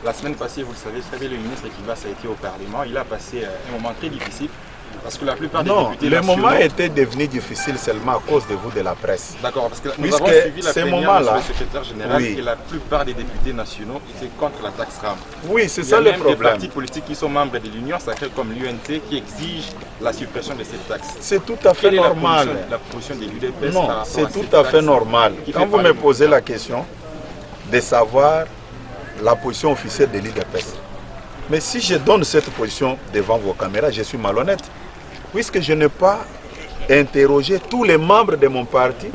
La semaine passée, vous le savez très bien, le ministre Kibas a été au Parlement. Il a passé un moment très difficile parce que la plupart des députés le nationaux... moment était devenu difficile seulement à cause de vous, de la presse. D'accord, parce que nous avons suivi la plénière de le secrétaire général et la plupart des députés nationaux étaient contre la taxe RAM. Oui, c'est ça le problème. Il y a même des partis politiques qui sont membres de l'Union sacrée comme l'UNT qui exigent la suppression de cette taxe. C'est tout à fait normal. La position de l'UDPS? Non, c'est tout à fait normal. Quand vous me posez la question de savoir la position officielle de l'UDPS, mais si je donne cette position devant vos caméras, je suis malhonnête. Puisque je n'ai pas interrogé tous les membres de mon parti,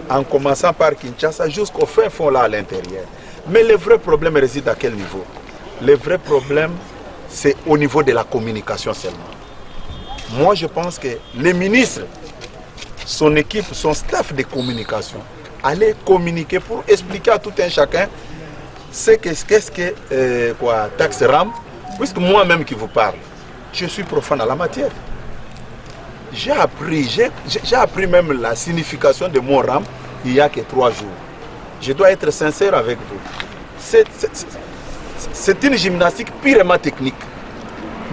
en commençant par Kinshasa jusqu'au fin fond là à l'intérieur. Mais le vrai problème réside à quel niveau? Le vrai problème, c'est au niveau de la communication seulement. Moi, je pense que les ministres, son équipe, son staff de communication, allaient communiquer pour expliquer à tout un chacun qu'est-ce que taxe RAM, puisque moi-même qui vous parle, je suis profane à la matière. J'ai appris même la signification de mon RAM il n'y a que 3 jours. Je dois être sincère avec vous. C'est une gymnastique purement technique.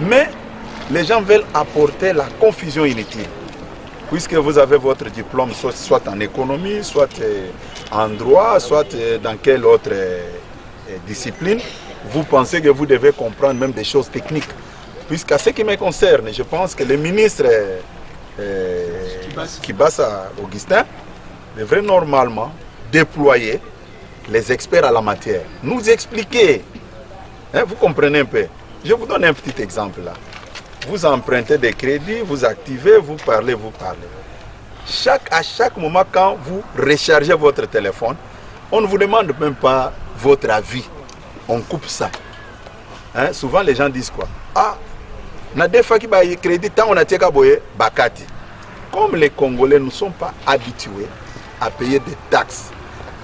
Mais les gens veulent apporter la confusion inutile. Puisque vous avez votre diplôme soit en économie, soit en droit, soit dans quelle autre discipline, vous pensez que vous devez comprendre même des choses techniques. Puisqu'à ce qui me concerne, je pense que le ministre Kibasa Augustin devrait normalement déployer les experts à la matière, nous expliquer. Vous comprenez un peu. Je vous donne un petit exemple là. Vous empruntez des crédits, vous activez, vous parlez. À chaque moment, quand vous rechargez votre téléphone, on ne vous demande même pas votre avis. On coupe ça. Souvent, les gens disent quoi? Na des fois qui baille crédit tant on a tika boye bakati. Comme les Congolais ne sont pas habitués à payer des taxes,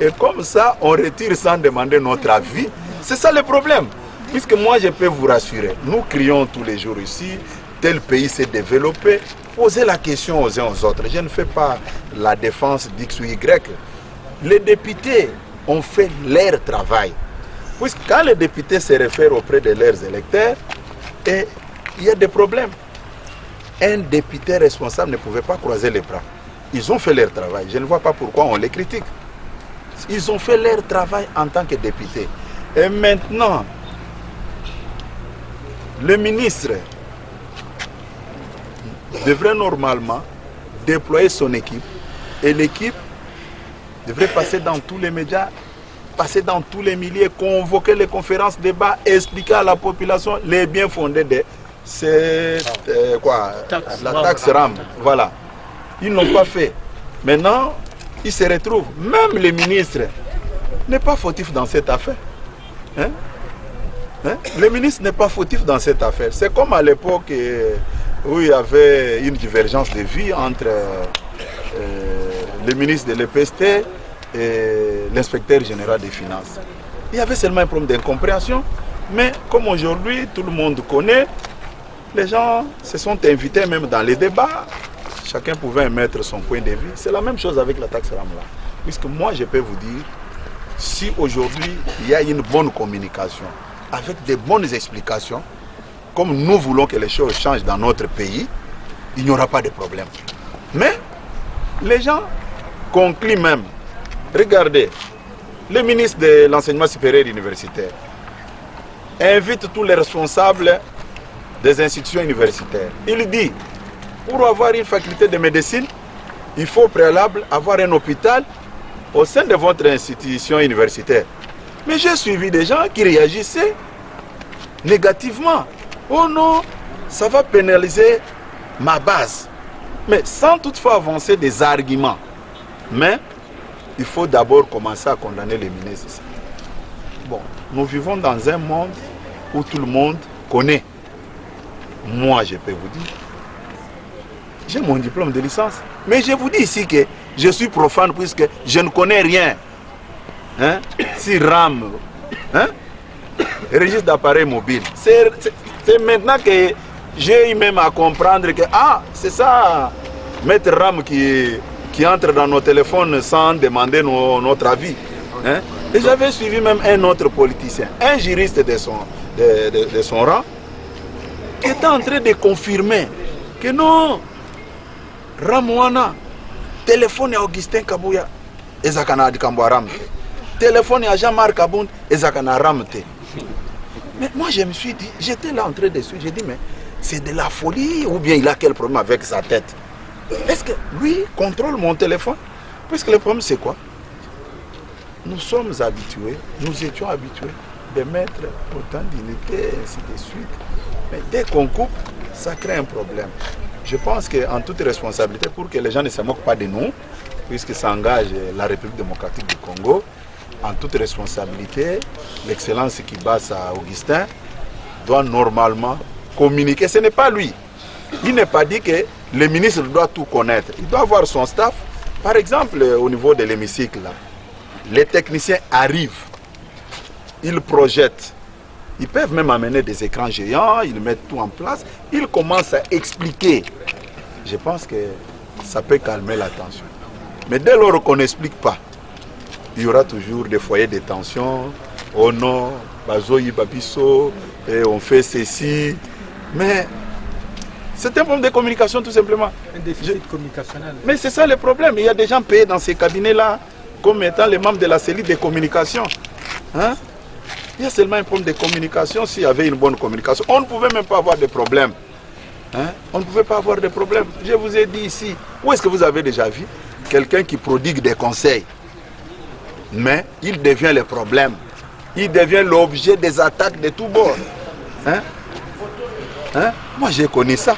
et comme ça on retire sans demander notre avis, c'est ça le problème. Puisque moi je peux vous rassurer, nous crions tous les jours ici, tel pays s'est développé, posez la question aux uns aux autres. Je ne fais pas la défense d'X ou Y. Les députés ont fait leur travail. Puisque quand les députés se réfèrent auprès de leurs électeurs, et il y a des problèmes. Un député responsable ne pouvait pas croiser les bras. Ils ont fait leur travail. Je ne vois pas pourquoi on les critique. Ils ont fait leur travail en tant que députés. Et maintenant, le ministre devrait normalement déployer son équipe. Et l'équipe devrait passer dans tous les médias, passer dans tous les milieux, convoquer les conférences, débats, expliquer à la population les biens fondés de la taxe RAM. Voilà. Ils n'ont pas fait. Maintenant, ils se retrouvent. Même le ministre n'est pas fautif dans cette affaire. Le ministre n'est pas fautif dans cette affaire. C'est comme à l'époque où il y avait une divergence de vie entre le ministre de l'EPST et l'inspecteur général des finances. Il y avait seulement un problème d'incompréhension. Mais comme aujourd'hui, tout le monde connaît, les gens se sont invités même dans les débats. Chacun pouvait émettre son point de vue. C'est la même chose avec la taxe RAM là. Puisque moi, je peux vous dire, si aujourd'hui, il y a une bonne communication, avec des bonnes explications, comme nous voulons que les choses changent dans notre pays, il n'y aura pas de problème. Mais les gens concluent même. Regardez, le ministre de l'enseignement supérieur universitaire invite tous les responsables des institutions universitaires. Il dit, pour avoir une faculté de médecine, il faut au préalable avoir un hôpital au sein de votre institution universitaire. Mais j'ai suivi des gens qui réagissaient négativement. Oh non, ça va pénaliser ma base. Mais sans toutefois avancer des arguments. Mais il faut d'abord commencer à condamner les ministres. Bon, nous vivons dans un monde où tout le monde connaît. Moi, je peux vous dire, j'ai mon diplôme de licence. Mais je vous dis ici que je suis profane puisque je ne connais rien. Si RAM, registre d'appareil mobile, c'est maintenant que j'ai eu même à comprendre que, c'est ça, mettre RAM qui entre dans nos téléphones sans demander notre avis. Et j'avais suivi même un autre politicien, un juriste de son rang, qui était en train de confirmer que non, Ramouana, téléphone à Augustin Kabouya, Ezakana Adikambou Ramte. Téléphone à Jean-Marc Abound, Ezakana Ramte. Mais moi je me suis dit, j'étais là en train de suivre, j'ai dit mais c'est de la folie ou bien il a quel problème avec sa tête? Est-ce que lui contrôle mon téléphone? Parce que le problème c'est quoi? Nous sommes habitués, nous étions habitués de mettre autant d'unités, ainsi de suite. Mais dès qu'on coupe, ça crée un problème. Je pense qu'en toute responsabilité, pour que les gens ne se moquent pas de nous, puisque ça engage la République démocratique du Congo, en toute responsabilité, l'excellence qui basse à Augustin doit normalement communiquer. Ce n'est pas lui. Il n'est pas dit que le ministre doit tout connaître. Il doit avoir son staff. Par exemple, au niveau de l'hémicycle, les techniciens arrivent, ils projettent. Ils peuvent même amener des écrans géants, ils mettent tout en place. Ils commencent à expliquer. Je pense que ça peut calmer la tension. Mais dès lors qu'on n'explique pas, il y aura toujours des foyers de tension. Oh non, Bazoï Babiso, et on fait ceci. Mais c'est un problème de communication tout simplement. Un déficit communicationnel. Mais c'est ça le problème. Il y a des gens payés dans ces cabinets-là comme étant les membres de la cellule de communication. Hein? Il y a seulement un problème de communication. S'il y avait une bonne communication, on ne pouvait même pas avoir de problème. Hein? On ne pouvait pas avoir de problème. Je vous ai dit ici, où est-ce que vous avez déjà vu quelqu'un qui prodigue des conseils? Mais il devient le problème. Il devient l'objet des attaques de tous bords. Hein? Hein? Moi, j'ai connu ça.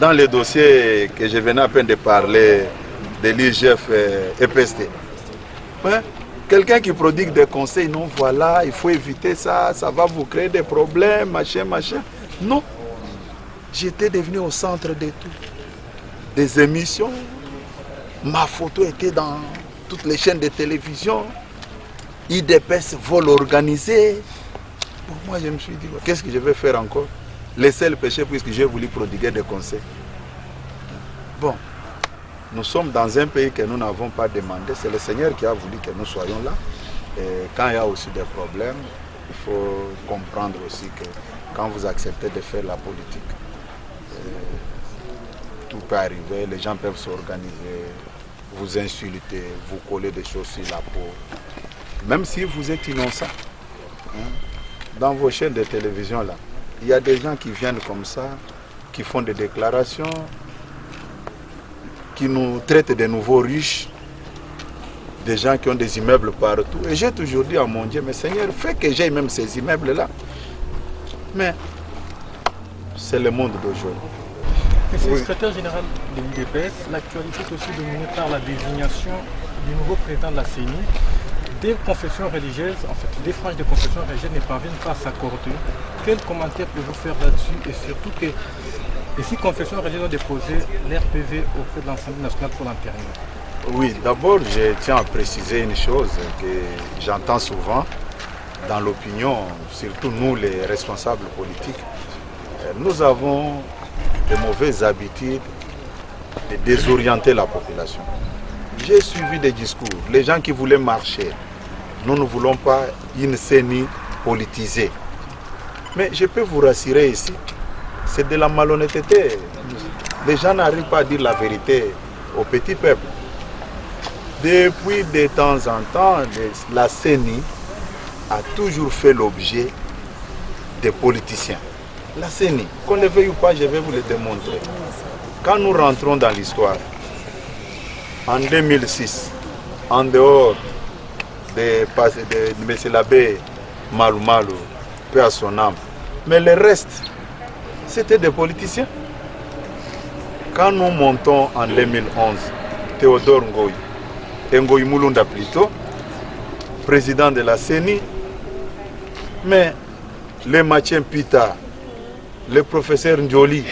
Dans le dossier que je venais à peine de parler de l'IGF EPST. Hein? Quelqu'un qui prodigue des conseils, non, voilà, il faut éviter ça, ça va vous créer des problèmes, machin, machin. Non. J'étais devenu au centre de tout. Des émissions. Ma photo était dans toutes les chaînes de télévision. IDPS vol organisé. Pour moi, je me suis dit, qu'est-ce que je vais faire encore? Laisser le péché puisque j'ai voulu prodiguer des conseils. Bon, nous sommes dans un pays que nous n'avons pas demandé. C'est le Seigneur qui a voulu que nous soyons là. Et quand il y a aussi des problèmes, il faut comprendre aussi que quand vous acceptez de faire la politique, tout peut arriver, les gens peuvent s'organiser, vous insulter, vous coller des choses sur la peau. Même si vous êtes innocent, hein, dans vos chaînes de télévision là, il y a des gens qui viennent comme ça, qui font des déclarations, qui nous traitent de nouveaux riches, des gens qui ont des immeubles partout. Et j'ai toujours dit à mon Dieu, mais Seigneur, fais que j'aie même ces immeubles là. Mais c'est le monde d'aujourd'hui. Monsieur le secrétaire général de l'UDPS, l'actualité est aussi dominée par la désignation du nouveau président de la CENI. Des confessions religieuses, en fait, des franges de confessions religieuses ne parviennent pas à s'accorder. Quel commentaire pouvez-vous faire là-dessus? Et surtout que les 6 confessions religieuses ont déposé leur PV auprès de l'Assemblée nationale pour l'intérieur. Oui, d'abord, je tiens à préciser une chose que j'entends souvent dans l'opinion, surtout nous les responsables politiques. Nous avons de mauvaises habitudes de désorienter la population. J'ai suivi des discours, les gens qui voulaient marcher. Nous ne voulons pas une CENI politisée. Mais je peux vous rassurer ici, c'est de la malhonnêteté. Les gens n'arrivent pas à dire la vérité au petit peuple. Depuis de temps en temps, la CENI a toujours fait l'objet des politiciens. La CENI, qu'on le veuille ou pas, je vais vous le démontrer. Quand nous rentrons dans l'histoire, en 2006, en dehors de M. l'abbé Malou Malou, paix à son âme, mais le reste, c'était des politiciens. Quand nous montons en 2011, Théodore Ngoï Moulunda plutôt, président de la CENI, mais le Mathieu Pita, le professeur Ndjoli,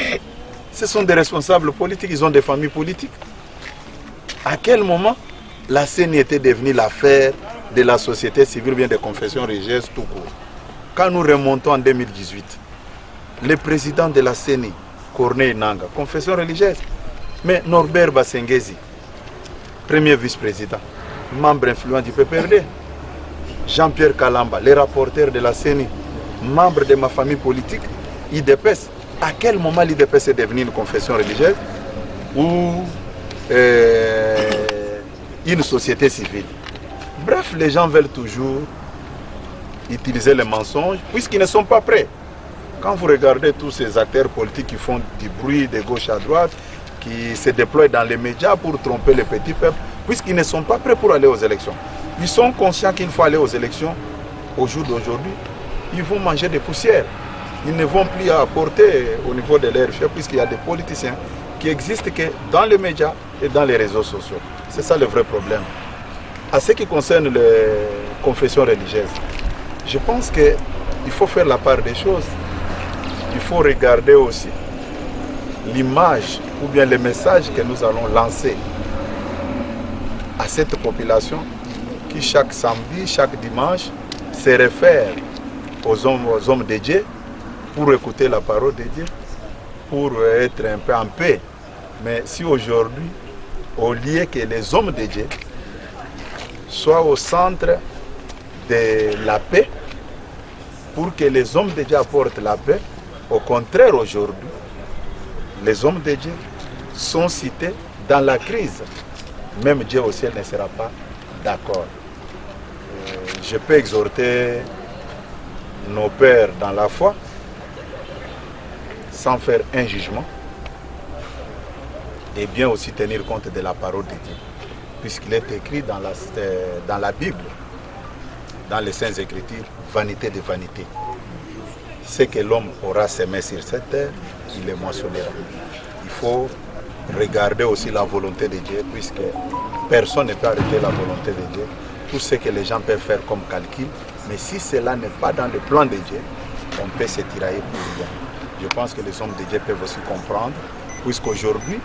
ce sont des responsables politiques, ils ont des familles politiques. À quel moment la CENI était devenue l'affaire de la société civile, bien des confessions religieuses tout court? Quand nous remontons en 2018, le président de la CENI, Corneille Nanga, confession religieuse, mais Norbert Basengezi, premier vice-président, membre influent du PPRD. Jean-Pierre Kalamba, les rapporteurs de la CENI, membre de ma famille politique, IDPS. À quel moment l'IDPS est devenu une confession religieuse ou une société civile? Bref, les gens veulent toujours utiliser les mensonges puisqu'ils ne sont pas prêts. Quand vous regardez tous ces acteurs politiques qui font du bruit de gauche à droite, qui se déploient dans les médias pour tromper le petit peuple, puisqu'ils ne sont pas prêts pour aller aux élections. Ils sont conscients qu'il faut aller aux élections au jour d'aujourd'hui. Ils vont manger des poussières. Ils ne vont plus apporter au niveau de leur chef, puisqu'il y a des politiciens qui existent que dans les médias et dans les réseaux sociaux. C'est ça le vrai problème. À ce qui concerne les confessions religieuses, je pense qu'il faut faire la part des choses. Il faut regarder aussi l'image ou bien le message que nous allons lancer à cette population qui chaque samedi, chaque dimanche se réfère aux hommes de Dieu pour écouter la parole de Dieu, pour être un peu en paix. Mais si aujourd'hui, au lieu que les hommes de Dieu soient au centre de la paix, pour que les hommes de Dieu apportent la paix, au contraire aujourd'hui, les hommes de Dieu sont cités dans la crise. Même Dieu au ciel ne sera pas d'accord. Je peux exhorter nos pères dans la foi sans faire un jugement et bien aussi tenir compte de la parole de Dieu. Puisqu'il est écrit dans la Bible, dans les Saintes Écritures, vanité de vanité. Ce que l'homme aura semé sur cette terre, il le moissonnera. Il faut regarder aussi la volonté de Dieu, puisque personne ne peut arrêter la volonté de Dieu. Tout ce que les gens peuvent faire comme calcul, mais si cela n'est pas dans le plan de Dieu, on peut se tirailler pour rien. Je pense que les hommes de Dieu peuvent aussi comprendre, puisqu'aujourd'hui,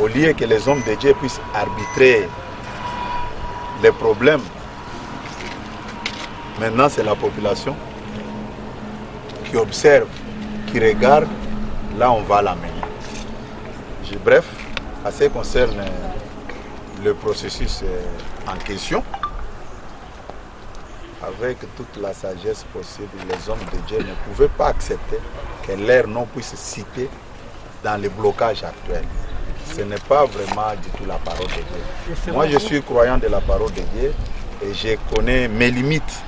au lieu que les hommes de Dieu puissent arbitrer les problèmes, maintenant c'est la population qui observe, qui regarde, là on va l'amener. Bref, à ce qui concerne le processus en question, avec toute la sagesse possible, les hommes de Dieu ne pouvaient pas accepter que leur nom puisse citer dans le blocage actuel. Ce n'est pas vraiment du tout la parole de Dieu. Moi, je suis croyant de la parole de Dieu et je connais mes limites,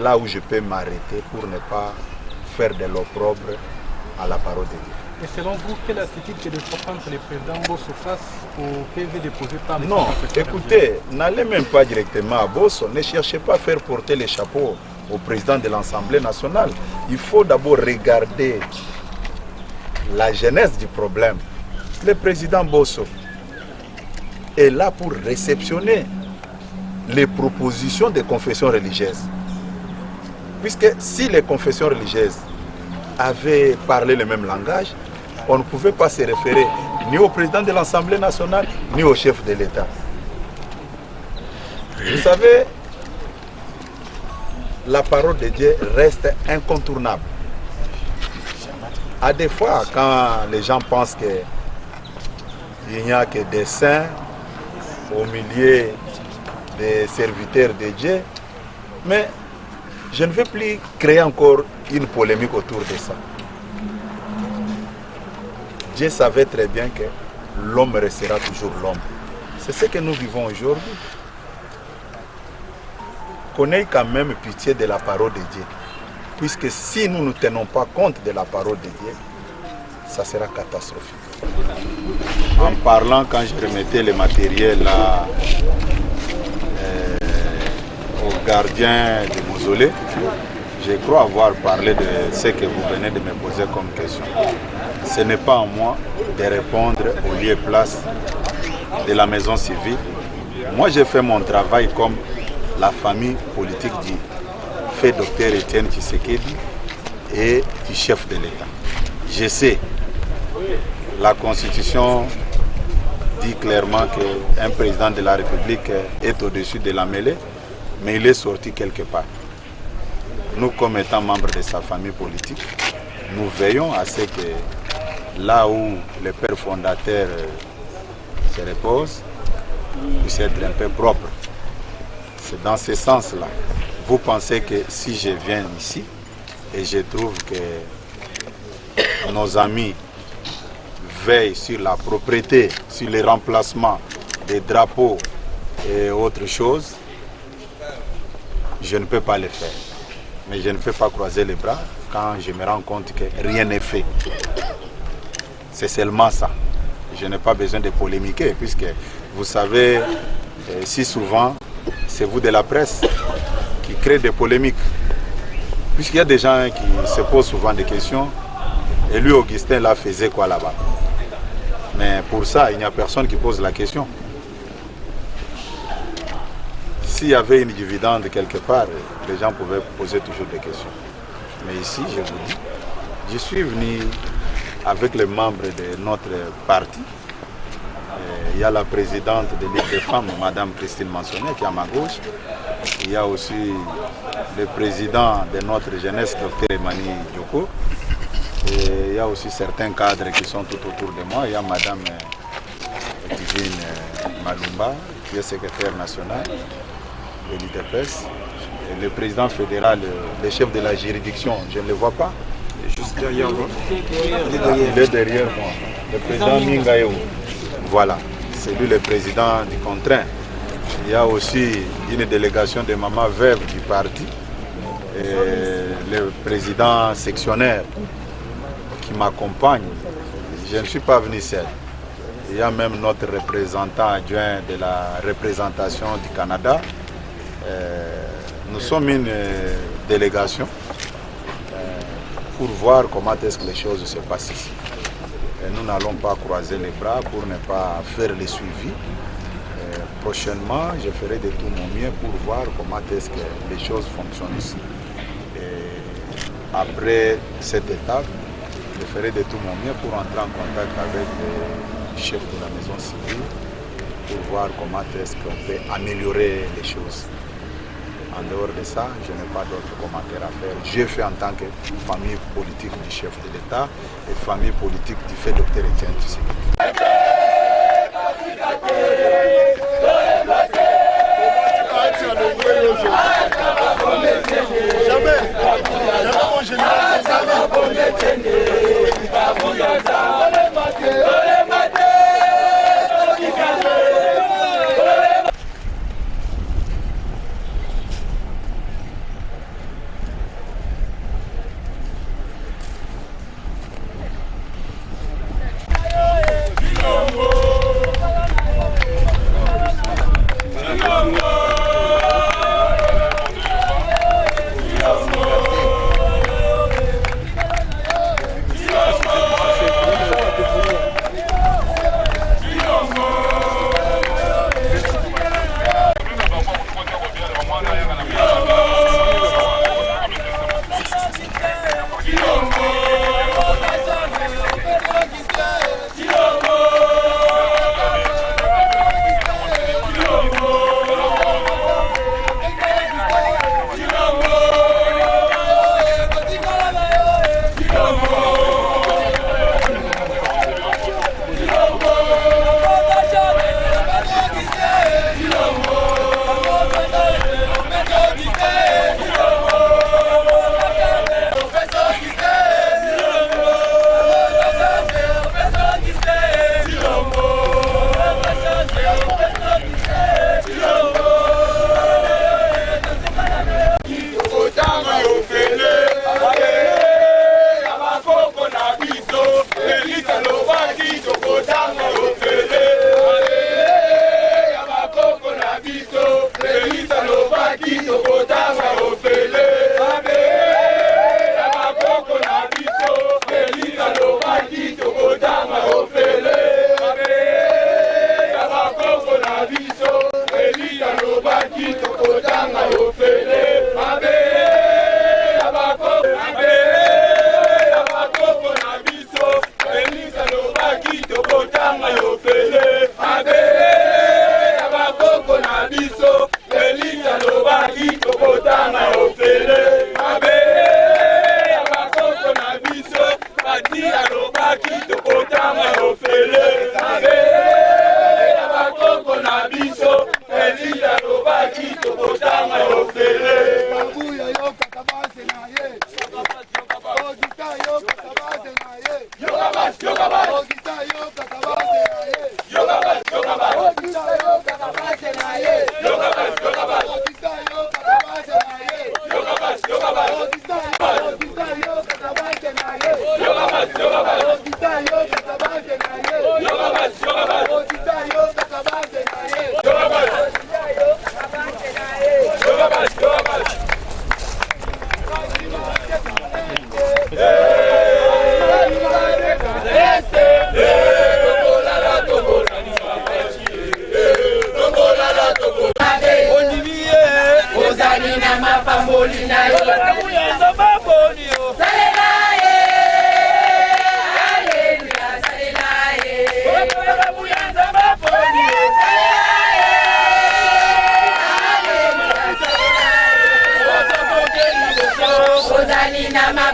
là où je peux m'arrêter pour ne pas faire de l'opprobre à la parole de Dieu. Et selon vous, quelle attitude que de prendre le président Bosso face au PV déposé par les... Non, écoutez, n'allez même pas directement à Bosso, ne cherchez pas à faire porter les chapeaux au président de l'Assemblée nationale. Il faut d'abord regarder la genèse du problème. Le président Bosso est là pour réceptionner les propositions des confessions religieuses. Puisque si les confessions religieuses avaient parlé le même langage, on ne pouvait pas se référer ni au président de l'Assemblée nationale, ni au chef de l'État. Vous savez, la parole de Dieu reste incontournable. À des fois, quand les gens pensent qu'il n'y a que des saints au milieu des serviteurs de Dieu, mais je ne vais plus créer encore une polémique autour de ça. Dieu savait très bien que l'homme restera toujours l'homme. C'est ce que nous vivons aujourd'hui. Qu'on ait quand même pitié de la parole de Dieu. Puisque si nous ne tenons pas compte de la parole de Dieu, ça sera catastrophique. En parlant, quand je remettais le matériel au gardien du mausolée, je crois avoir parlé de ce que vous venez de me poser comme question. Ce n'est pas à moi de répondre au lieu et place de la maison civile. Moi, j'ai fait mon travail comme la famille politique du fait Dr Etienne Tshisekedi et du chef de l'État. Je sais, la Constitution dit clairement qu'un président de la République est au-dessus de la mêlée, mais il est sorti quelque part. Nous, comme étant membres de sa famille politique, nous veillons à ce que là où le père fondateur se repose, puisse être un peu propre. C'est dans ce sens-là. Vous pensez que si je viens ici et je trouve que nos amis veillent sur la propreté, sur les remplacements des drapeaux et autres choses, je ne peux pas le faire. Mais je ne peux pas croiser les bras quand je me rends compte que rien n'est fait. C'est seulement ça. Je n'ai pas besoin de polémiquer, puisque vous savez, si souvent, c'est vous de la presse qui créez des polémiques. Puisqu'il y a des gens qui se posent souvent des questions, et lui, Augustin, là, faisait quoi là-bas? Mais pour ça, il n'y a personne qui pose la question. S'il y avait une dividende quelque part, les gens pouvaient poser toujours des questions. Mais ici, je vous dis, je suis venu avec les membres de notre parti. Il y a la présidente de Ligue des femmes, Madame Christine Mansonnet, qui est à ma gauche. Il y a aussi le président de notre jeunesse, Dr Emani Dioko. Et il y a aussi certains cadres qui sont tout autour de moi. Il y a Madame Divine Malumba, qui est secrétaire nationale de l'IDPS. Et le président fédéral, le chef de la juridiction, je ne le vois pas. Juste derrière moi. Il est derrière moi. Le président Mingayo. Voilà, c'est lui le président du contraint. Il y a aussi une délégation de mamans veuves du parti. Et le président sectionnaire qui m'accompagne. Je ne suis pas venu seul. Il y a même notre représentant adjoint de la représentation du Canada. Nous sommes une délégation pour voir comment est-ce que les choses se passent ici. Et nous n'allons pas croiser les bras pour ne pas faire le suivi. Prochainement, je ferai de tout mon mieux pour voir comment est-ce que les choses fonctionnent ici. Et après cette étape, je ferai de tout mon mieux pour entrer en contact avec les chefs de la maison civile pour voir comment est-ce qu'on peut améliorer les choses. En dehors de ça, je n'ai pas d'autres commentaires à faire. J'ai fait en tant que famille politique du chef de l'État et famille politique du fait Dr Etienne Tshisekedi.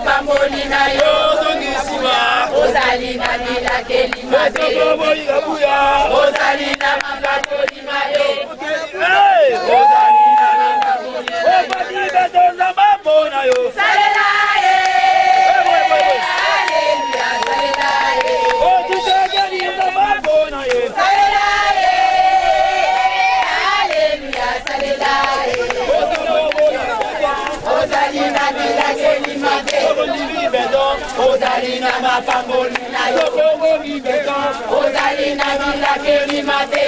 mapamboli na yo ozali na milakeli mabe ozali na mapamboli na yo ozali na mapamboli na yo salela ye aleluya salela ye salela ye aleluya salela ye ozali na milakeli mabe ozali na mapamboli na yo ozali na milakeli mabe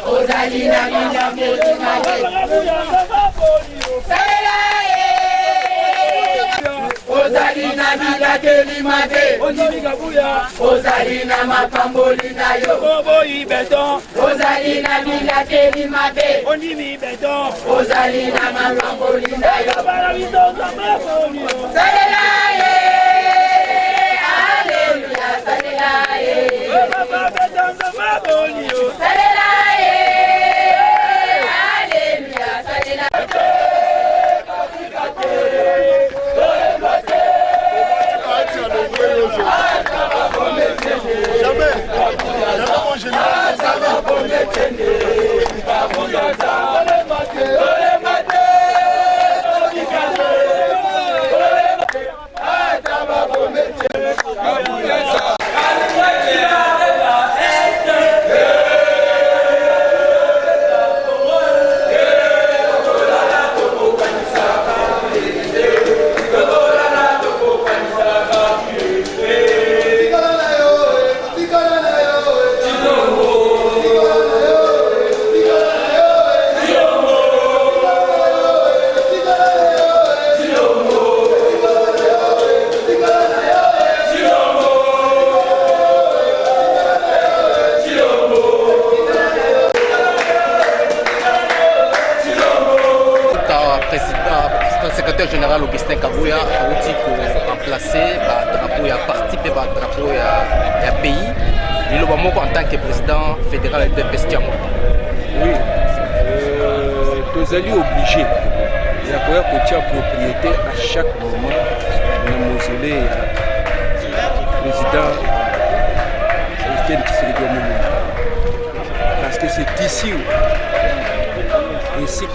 ozali na milakeli mabe salela ye ozali na milakeli mabe ozali na mapamboli na yo ozali na milakeli mabe ozali na mapamboli na yo salela ye aleluya salela ye salela ye aleluya salela Secrétaire général Augustin Kabuya a dit que remplacer le drapeau ya parti et le drapeau ya pays. Il a en tant que président fédéral de Pestiamo. Oui, nous sommes obligés de propriété à chaque moment dans le mausolée président Etienne Tshisekedi. Parce que c'est ici où ici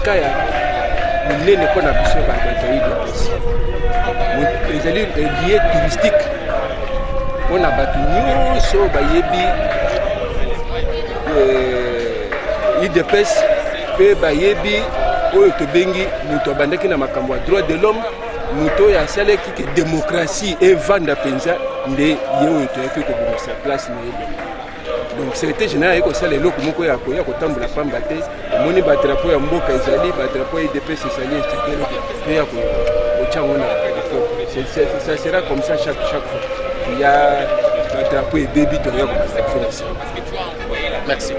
nous ne sommes pas besoin de les lieux touristiques. On a battu nous, IDPS, Bayebi, Oyotobengi, nous bandaki na makambo droit de l'homme, nous ya sale qui démocratie et vanda penza nde yo to yapi ko bonisa place na yebe. Donc secrétaire général eko sale loko moko ya kotambola pamba te, moni ba drapeau ya mboka ezali, ba drapeau ya IDPS ezali ekelo pe ya ko ochango na ça sera comme ça chaque fois. Il y a un drapeau et baby de rien. Merci.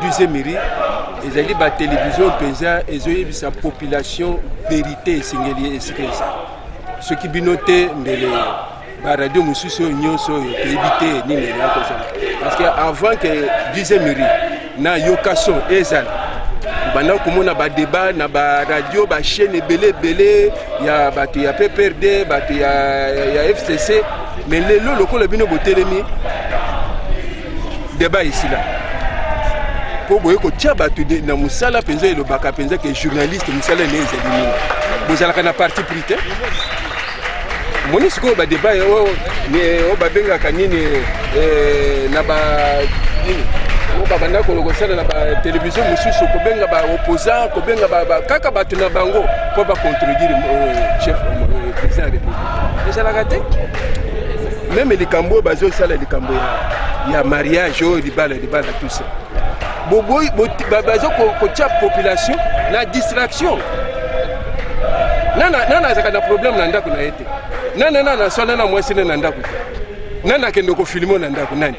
Deuxième mairie, ils ont la télévision paysanne, ils ont eu sa population vérité et singulier et ça. Ce qui binoté mais les radio monsieur nyonso éviter ni les parce que avant que deuxième mairie na yokason ezal bana komona ba débat na ba radio ba chaîne belé ya batu ya PPRD batu ya FCC mais lelo lokolo bino botelemi débat ici là pour boye ko tia batu na musala penza le baka penza que journaliste musala ne ezali bozalaka na parti pris moni siko ba débat o ba benga kanini na ba on va banda ko sala na ba télévision mususu ko benga ba opposant ko benga ba kaka batu na bango pour ba contredire chef président de la République déjà la raté même les cambo bazo sala les cambo ya mariage o libala tout ça bobo bazo ko tia population na distraction nana zaka na problème na ndako na été nana sala na mwasi na ndako nana kendo ko filmer na ndako nani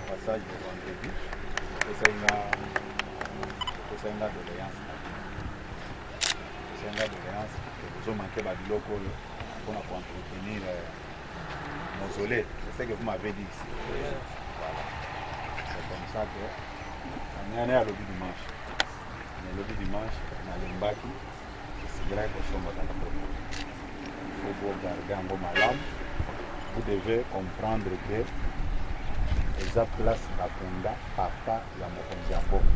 passage de vendredi, c'est une doléance. C'est une doléance que vous avez manqué de locaux pour entretenir mausolée. C'est ce que vous m'avez dit ici. Voilà. C'est comme ça que on est à l'objet dimanche. On est à l'objet dimanche, on a l'embaki, c'est vrai que nous sommes dans la propre. Il faut vous garder un bon malade. Vous devez comprendre que eza place bakunda papa ya mokonzi ya mboka.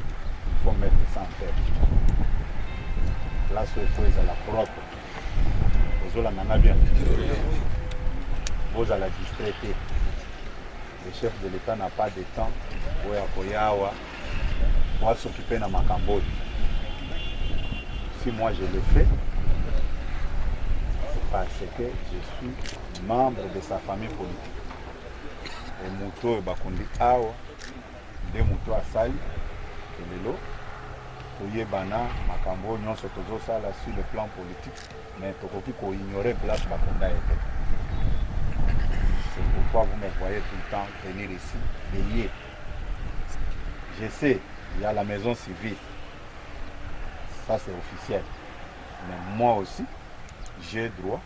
Il faut mettre ça en tête. Place où il faut ezala propre. Ozolanda bien. Vous allez distraiter. Le chef de l'État n'a pas de temps pour s'occuper de ma Cambodge. Si moi je le fais, c'est parce que je suis membre de sa famille politique. Et Mouto et Bakundi Awa, de Mouto Asali, et Lelo, Toyebana, Makambo, Nyon Sotozo Sala sur le plan politique, mais Tokoki ko ignorer place Bakunda était. C'est pourquoi vous me voyez tout le temps venir ici, veiller. Je sais, il y a la maison civile, ça c'est officiel. Mais moi aussi, j'ai droit,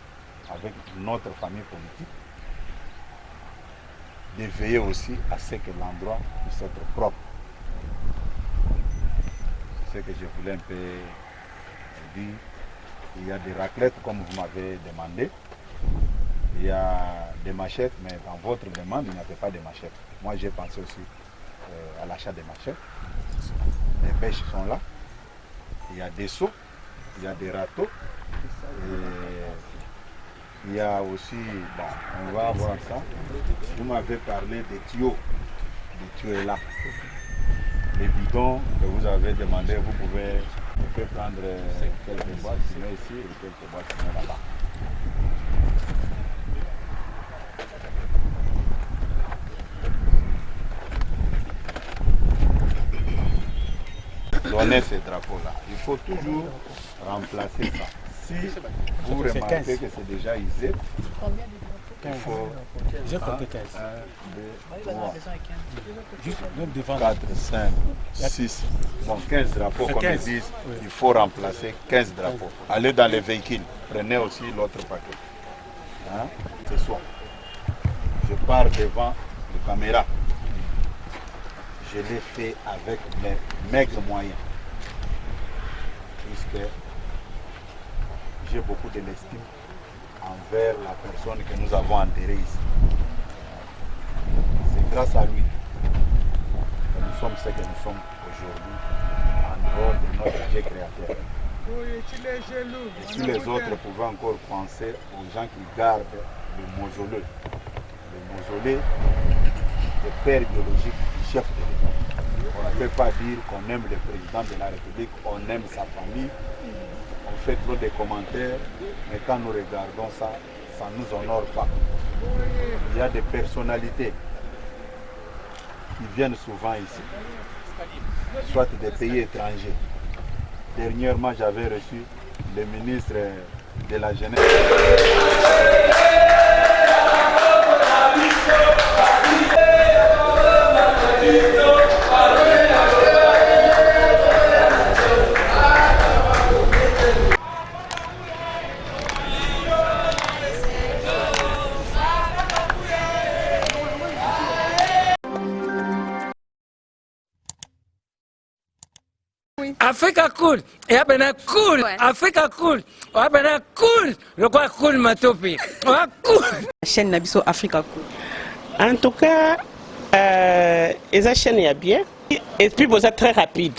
avec notre famille politique, de veiller aussi à ce que l'endroit puisse être propre. C'est ce que je voulais un peu dire. Il y a des raclettes comme vous m'avez demandé. Il y a des machettes, mais dans votre demande, il n'y avait pas de machettes. Moi, j'ai pensé aussi à l'achat des machettes. Les pêches sont là. Il y a des seaux, il y a des râteaux. Il y a aussi, on va voir ça. Vous m'avez parlé des tuyaux. Les tuyaux est là. Les bidons que vous avez demandé, vous pouvez prendre quelques boîtes, sinon ici, et quelques boîtes, sinon là-bas. Donner ces drapeaux-là. Il faut toujours remplacer ça. Si vous remarquez que c'est déjà usé, il faut J'ai compté 15. 1, 2, 3, Juste même devant 4, 5, 6. Donc 15 drapeaux, comme ils disent, il faut remplacer 15 drapeaux. Allez dans les véhicules, prenez aussi l'autre paquet. Hein? Ce soir, je pars devant la caméra. Je l'ai fait avec mes maigres moyens. Puisque j'ai beaucoup de l'estime envers la personne que nous avons enterrée ici. C'est grâce à lui que nous sommes ce que nous sommes aujourd'hui, en dehors de notre Dieu créateur. Et si les autres pouvaient encore penser aux gens qui gardent le mausolée le père biologique du chef de l'État. On ne peut pas dire qu'on aime le président de la République, on aime sa famille, on fait trop de commentaires, mais quand nous regardons ça, ça ne nous honore pas. Il y a des personnalités qui viennent souvent ici, soit des pays étrangers. Dernièrement, j'avais reçu le ministre de la Jeunesse. Africa cool, et après cool, Africa cool, après cool, le quoi cool matopi, cool. Chaîne Nabiso Africa cool. En tout cas, les chaînes y a bien, et puis vous êtes très rapide.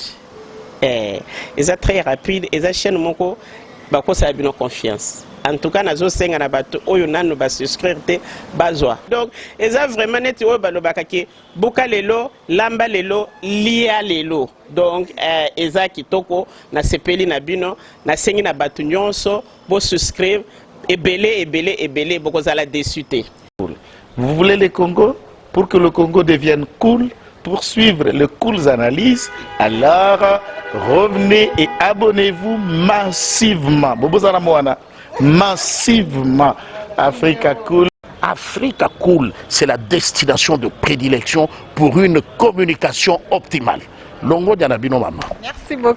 Ils êtes très rapide, les chaînes moko, bako ça a bien confiance. En tout cas, nazo senga na bato oyo nanu ba souscrire te bazwa. Donc, eza vraiment net oyo balobaka ke boka lelo, lamba lelo, lia lelo. Donc, eza kitoko na sepeli na bino, na sengi na bato nyonso, bo souscrire ebele boko zala déçuté. Vous voulez le Congo? Pour que le Congo devienne cool, pour suivre les cool analyses, alors revenez et abonnez-vous massivement. Bobo Zala Moana. Massivement Africa Cool. Africa Cool, c'est la destination de prédilection pour une communication optimale. Longo Dianabino Mama. Merci beaucoup.